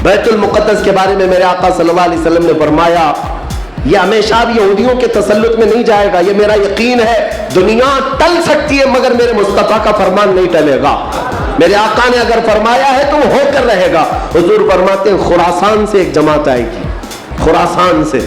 بیت المقدس کے بارے میں میرے آقا صلی اللہ علیہ وسلم نے فرمایا یہ ہمیشہ بھی یہودیوں کے تسلط میں نہیں جائے گا، یہ میرا یقین ہے۔ دنیا ٹل سکتی ہے مگر میرے مصطفیٰ کا فرمان نہیں ٹلے گا۔ میرے آقا نے اگر فرمایا ہے تو وہ ہو کر رہے گا۔ حضور فرماتے ہیں خراسان سے ایک جماعت آئے گی، خراسان سے۔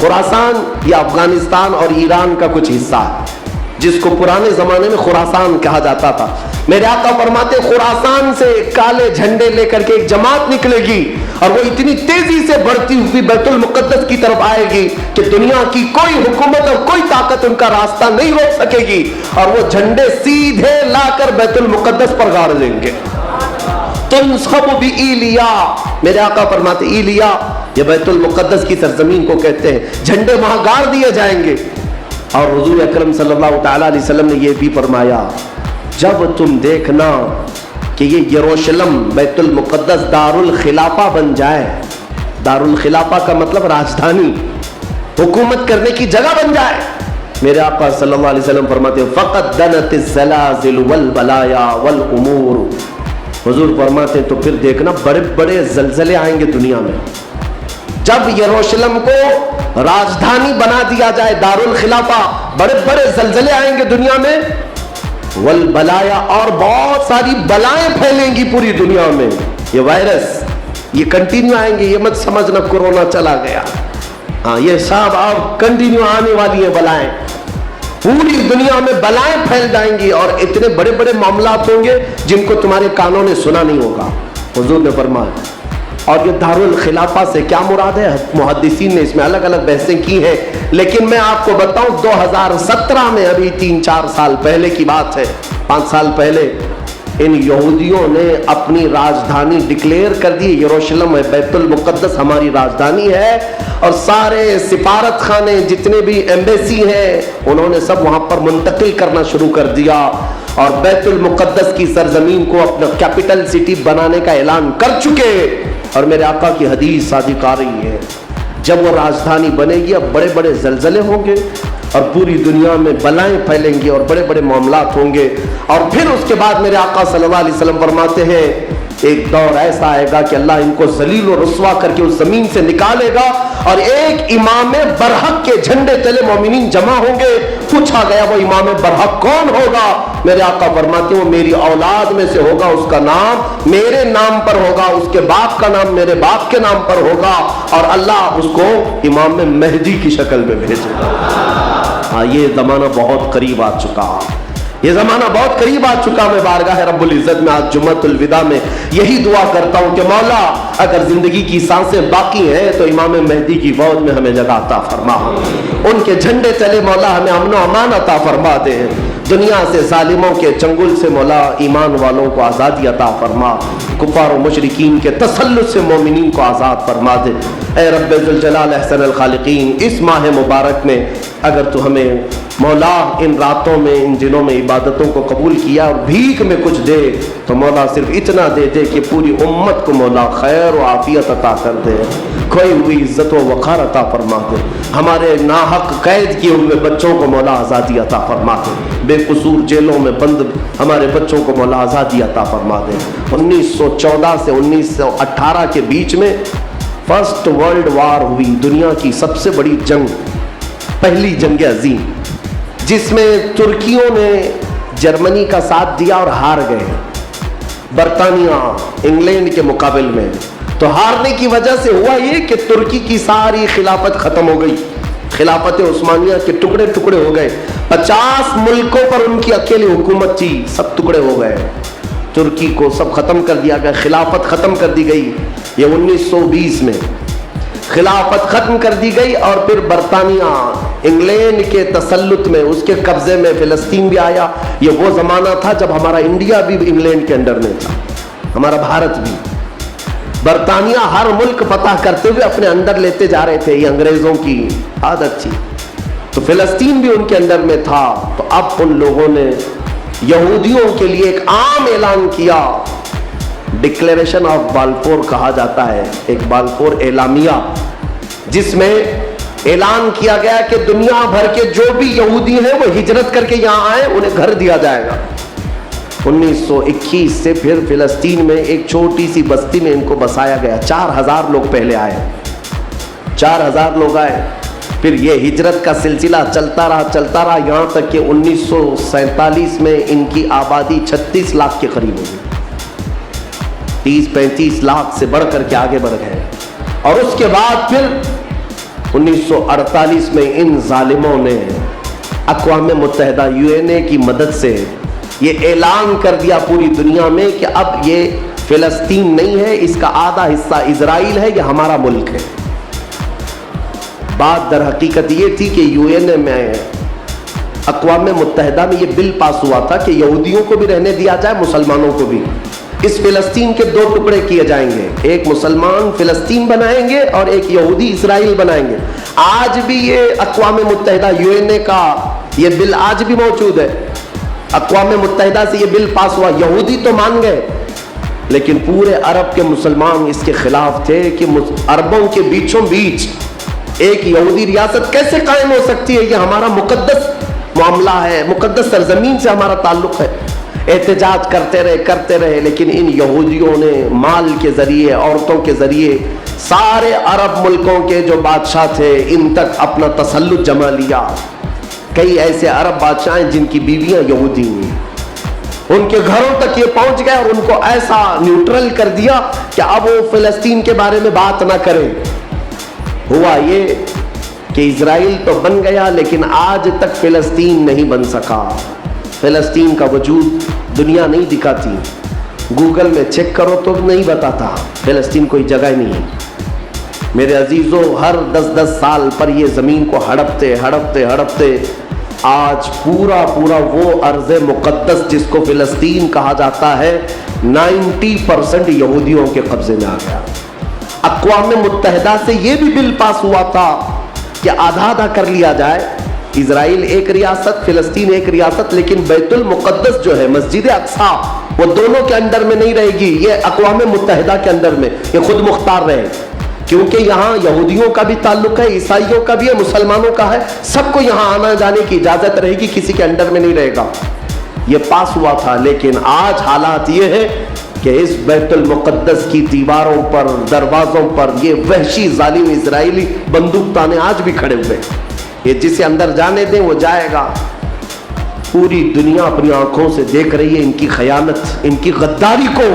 خراسان یہ افغانستان اور ایران کا کچھ حصہ ہے جس کو پرانے زمانے میں خراسان کہا جاتا تھا۔ میرے آقا فرماتے خراسان سے کالے جھنڈے لے کر کے ایک جماعت نکلے گی اور وہ اتنی تیزی سے بڑھتی ہوئی بیت المقدس کی طرف آئے گی کہ دنیا کی کوئی حکومت اور کوئی طاقت ان کا راستہ نہیں روک سکے گی، اور وہ جھنڈے سیدھے لا کر بیت المقدس پر گاڑ دیں گے۔ تنصب بإیلیا، میرے آقا فرماتے ایلیا یہ بیت المقدس کی سرزمین کو کہتے ہیں، جھنڈے وہاں گاڑ دیے جائیں گے۔ اور حضور اکرم صلی اللہ تعالی علیہ وسلم نے یہ بھی فرمایا جب تم دیکھنا کہ یہ یروشلم بیت المقدس دار الخلافہ بن جائے، دار الخلافہ کا مطلب راجدھانی، حکومت کرنے کی جگہ بن جائے، میرے آقا صلی اللہ علیہ وسلم فرماتے ہیں فقط دنت الزلازل والبلایا والامور، حضور فرماتے ہیں تو پھر دیکھنا بڑے بڑے زلزلے آئیں گے دنیا میں۔ جب یروشلم کو راجدھانی بنا دیا جائے دار الخلافہ، بڑے بڑے زلزلے آئیں گے دنیا میں، والبلایا اور بہت ساری بلائیں پھیلیں گی پوری دنیا میں۔ یہ وائرس یہ کنٹینیو آئیں گے، یہ مت سمجھنا کورونا چلا گیا، ہاں یہ سب اب کنٹینیو آنے والی ہیں بلائیں، پوری دنیا میں بلائیں پھیل جائیں گی اور اتنے بڑے بڑے معاملات ہوں گے جن کو تمہارے کانوں نے سنا نہیں ہوگا، حضور نے فرمایا۔ اور یہ دار الخلافہ سے کیا مراد ہے؟ محدثین نے اس میں الگ الگ بحثیں کی ہیں، لیکن میں آپ کو بتاؤں 2017 میں، ابھی 3-4 سال پہلے کی بات ہے، 5 سال پہلے ان یہودیوں نے اپنی راجدھانی ڈکلیئر کر دی، یروشلم ہے، بیت المقدس ہماری راجدھانی ہے، اور سارے سفارت خانے جتنے بھی ایمبیسی ہیں انہوں نے سب وہاں پر منتقل کرنا شروع کر دیا، اور بیت المقدس کی سرزمین کو اپنا کیپٹل سٹی بنانے کا اعلان کر چکے۔ اور میرے آقا کی حدیث صادق آ رہی ہے جب وہ راجدھانی بنے گی اب بڑے بڑے زلزلے ہوں گے اور پوری دنیا میں بلائیں پھیلیں گی اور بڑے بڑے معاملات ہوں گے، اور پھر اس کے بعد میرے آقا صلی اللہ علیہ وسلم فرماتے ہیں ایک دور ایسا آئے گا کہ اللہ ان کو ذلیل و رسوا کر کے اس زمین سے نکالے گا، اور ایک امام برحق کے جھنڈے تلے مومنین جمع ہوں گے۔ پوچھا گیا وہ امام برحق کون ہوگا؟ میرے آقا فرماتے ہیں وہ میری اولاد میں سے ہوگا، اس کا نام میرے نام پر ہوگا، اس کے باپ کا نام میرے باپ کے نام پر ہوگا، اور اللہ اس کو امام مہدی کی شکل میں بھیجے گا۔ ہاں یہ زمانہ بہت قریب آ چکا، یہ زمانہ بہت قریب آ چکا۔ میں بارگاہ رب العزت میں آج جمعۃ الوداع میں یہی دعا کرتا ہوں کہ مولا اگر زندگی کی سانسیں باقی ہیں تو امام مہدی کی فوج میں ہمیں جگہ عطا فرما، ان کے جھنڈے تلے مولا ہمیں امن و امان عطا فرما دے، دنیا سے ظالموں کے چنگل سے مولا ایمان والوں کو آزادی عطا فرما، کفار و مشرکین کے تسلط سے مومنین کو آزاد فرما دے۔ اے رب ذوالجلال احسن الخالقین، اس ماہ مبارک میں اگر تو ہمیں مولا ان راتوں میں ان دنوں میں عبادتوں کو قبول کیا اور بھیک میں کچھ دے تو مولا صرف اتنا دے دے کہ پوری امت کو مولا خیر و عافیت عطا کر دے، کھوئی ہوئی عزت و وقار عطا فرما دے، ہمارے ناحق قید کیے ہوئے بچوں کو مولا آزادی عطا فرما دے، بے قصور جیلوں میں بند ہمارے بچوں کو مولا آزادی عطا فرما دے۔ 1914 سے 1918 کے بیچ میں فرسٹ ورلڈ وار ہوئی، دنیا کی سب سے بڑی جنگ، پہلی جنگ عظیم، جس میں ترکیوں نے جرمنی کا ساتھ دیا اور ہار گئے برطانیہ انگلینڈ کے مقابل میں۔ تو ہارنے کی وجہ سے ہوا یہ کہ ترکی کی ساری خلافت ختم ہو گئی، خلافت عثمانیہ کے ٹکڑے ٹکڑے ہو گئے، 50 ملکوں پر ان کی اکیلی حکومت تھی، سب ٹکڑے ہو گئے، ترکی کو سب ختم کر دیا گیا، خلافت ختم کر دی گئی۔ یہ 1920 میں خلافت ختم کر دی گئی، اور پھر برطانیہ انگلینڈ کے تسلط میں، اس کے قبضے میں فلسطین بھی آیا۔ یہ وہ زمانہ تھا جب ہمارا انڈیا بھی انگلینڈ کے انڈر میں تھا، ہمارا بھارت بھی۔ برطانیہ ہر ملک فتح کرتے ہوئے اپنے اندر لیتے جا رہے تھے، یہ انگریزوں کی عادت تھی، تو فلسطین بھی ان کے اندر میں تھا۔ تو اب ان لوگوں نے یہودیوں کے لیے ایک عام اعلان کیا، ڈکلیریشن آف بالفور کہا جاتا ہے، ایک بالفور اعلامیہ، جس میں اعلان کیا گیا کہ دنیا بھر کے جو بھی یہودی ہیں وہ ہجرت کر کے یہاں آئے، انہیں گھر دیا جائے گا۔ 1921 سے پھر فلسطین میں ایک چھوٹی سی بستی میں ان کو بسایا گیا. 4000 لوگ پہلے آئے, 4000 لوگ آئے. پھر یہ ہجرت کا سلسلہ چلتا رہا یہاں تک کہ 1947 میں ان کی آبادی 36 لاکھ کے قریب ہو گئی. 30-35 لاکھ سے بڑھ کر کے آگے بڑھ گئے. اور اس کے بعد پھر 1948 میں ان ظالموں نے اقوام متحدہ UN کی مدد سے یہ اعلان کر دیا پوری دنیا میں کہ اب یہ فلسطین نہیں ہے, اس کا آدھا حصہ اسرائیل ہے, یہ ہمارا ملک ہے. بات در حقیقت یہ تھی کہ UN میں اقوام متحدہ میں یہ بل پاس ہوا تھا کہ یہودیوں کو بھی رہنے دیا جائے, مسلمانوں کو بھی. اس فلسطین کے 2 ٹکڑے کیے جائیں گے, ایک مسلمان فلسطین بنائیں گے اور ایک یہودی اسرائیل بنائیں گے. آج بھی یہ اقوام متحدہ UN کا یہ بل آج بھی موجود ہے. اقوام متحدہ سے یہ بل پاس ہوا. یہودی تو مان گئے لیکن پورے عرب کے مسلمان اس کے خلاف تھے کہ عربوں کے بیچوں بیچ ایک یہودی ریاست کیسے قائم ہو سکتی ہے, یہ ہمارا مقدس معاملہ ہے, مقدس سرزمین سے ہمارا تعلق ہے. احتجاج کرتے رہے لیکن ان یہودیوں نے مال کے ذریعے, عورتوں کے ذریعے سارے عرب ملکوں کے جو بادشاہ تھے ان تک اپنا تسلط جما لیا. کئی ایسے عرب بادشاہ ہیں جن کی بیویاں یہودی ہیں, ان کے گھروں تک یہ پہنچ گئے اور ان کو ایسا نیوٹرل کر دیا کہ اب وہ فلسطین کے بارے میں بات نہ کریں. ہوا یہ کہ اسرائیل تو بن گیا لیکن آج تک فلسطین نہیں بن سکا. فلسطین کا وجود دنیا نہیں دکھاتی, گوگل میں چیک کرو تو نہیں بتاتا, فلسطین کوئی جگہ ہی نہیں ہے. میرے عزیزوں, ہر 10 سال پر یہ زمین کو ہڑپتے آج پورا وہ ارض مقدس جس کو فلسطین کہا جاتا ہے 90% یہودیوں کے قبضے میں آ گیا. اقوام متحدہ سے یہ بھی بل پاس ہوا تھا کہ آدھا کر لیا جائے, اسرائیل ایک ریاست, فلسطین ایک ریاست, لیکن بیت المقدس جو ہے مسجد اقصی وہ دونوں کے انڈر میں نہیں رہے گی, یہ اقوام متحدہ کے انڈر میں, یہ خود مختار رہے. کیونکہ یہاں یہودیوں کا بھی تعلق ہے, عیسائیوں کا بھی ہے, مسلمانوں کا ہے, سب کو یہاں آنا جانے کی اجازت رہے گی, کسی کے انڈر میں نہیں رہے گا. یہ پاس ہوا تھا. لیکن آج حالات یہ ہے کہ اس بیت المقدس کی دیواروں پر, دروازوں پر یہ وحشی ظالم اسرائیلی بندوق تانے آج بھی کھڑے ہوئے. یہ جسے اندر جانے دیں وہ جائے گا. پوری دنیا اپنی آنکھوں سے دیکھ رہی ہے ان کی خیانت, ان کی غداری کو,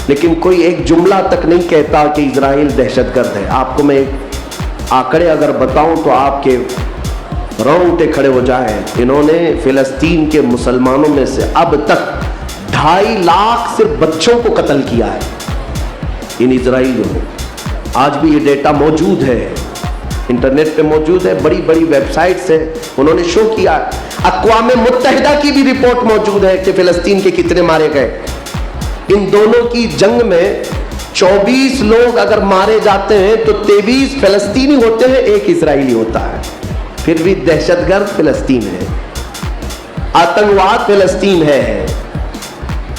لیکن کوئی ایک جملہ تک نہیں کہتا کہ اسرائیل دہشت گرد ہے. آپ کو میں آنکڑے اگر بتاؤں تو آپ کے رونگٹے کھڑے ہو جائیں. انہوں نے فلسطین کے مسلمانوں میں سے اب تک 2.5 لاکھ صرف بچوں کو قتل کیا ہے ان اسرائیلیوں نے. آج بھی یہ ڈیٹا موجود ہے, انٹرنیٹ پہ موجود ہے, بڑی ویب سائٹ سے انہوں نے شو کیا. اقوام متحدہ کی بھی رپورٹ موجود ہے کہ فلسطین کے کتنے مارے گئے. ان دونوں کی جنگ میں 24 لوگ اگر مارے جاتے ہیں تو 23 فلسطینی ہوتے ہیں, 1 اسرائیلی ہوتا ہے. پھر بھی دہشت گرد فلسطین ہے, آتنکواد فلسطین ہے.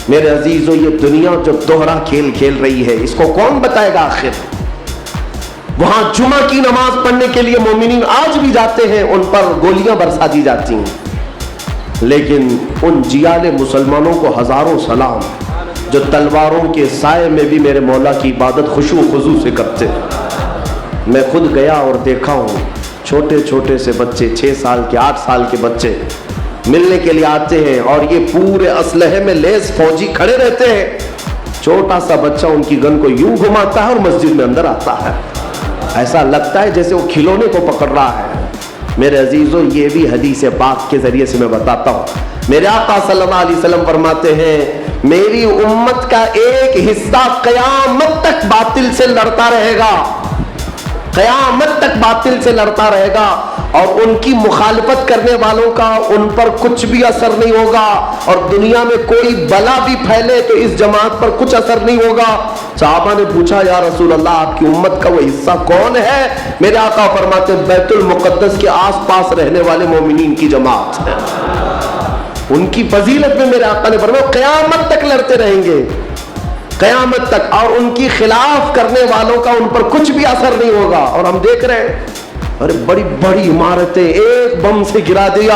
میرے عزیزوں, یہ دنیا جو دوہرا کھیل کھیل رہی ہے اس کو کون بتائے گا آخر؟ وہاں جمعہ کی نماز پڑھنے کے لیے مومنین آج بھی جاتے ہیں, ان پر گولیاں برسا دی جاتی ہیں, لیکن ان جیال مسلمانوں کو ہزاروں سلام جو تلواروں کے سائے میں بھی میرے مولا کی عبادت خشوع و خضوع سے کرتے. میں خود گیا اور دیکھا ہوں, چھوٹے سے بچے, 6 سال کے, 8 سال کے بچے ملنے کے لیے آتے ہیں اور یہ پورے اسلحے میں لیس فوجی کھڑے رہتے ہیں. چھوٹا سا بچہ ان کی گن کو یوں گھماتا ہے اور مسجد میں اندر آتا ہے, ایسا لگتا ہے جیسے وہ کھلونے کو پکڑ رہا ہے. میرے عزیزوں, یہ بھی حدیث پاک کے ذریعے سے میں بتاتا ہوں. میرے آقا صلی اللہ علیہ وسلم فرماتے ہیں میری امت کا ایک حصہ قیامت تک باطل سے لڑتا رہے گا, قیامت تک باطل سے لڑتا رہے گا, اور ان کی مخالفت کرنے والوں کا ان پر کچھ بھی اثر نہیں ہوگا, اور دنیا میں کوئی بلا بھی پھیلے تو اس جماعت پر کچھ اثر نہیں ہوگا. صحابہ نے پوچھا یا رسول اللہ آپ کی امت کا وہ حصہ کون ہے؟ میرے آقا فرماتے بیت المقدس کے آس پاس رہنے والے مومنین کی جماعت ہے. ان کی فضیلت میں میرے آقا نے فرمایا قیامت تک لڑتے رہیں گے, قیامت تک, اور ان کی خلاف کرنے والوں کا ان پر کچھ بھی اثر نہیں ہوگا. اور ہم دیکھ رہے ہیں ارے بڑی عمارتیں ایک بم سے گرا دیا,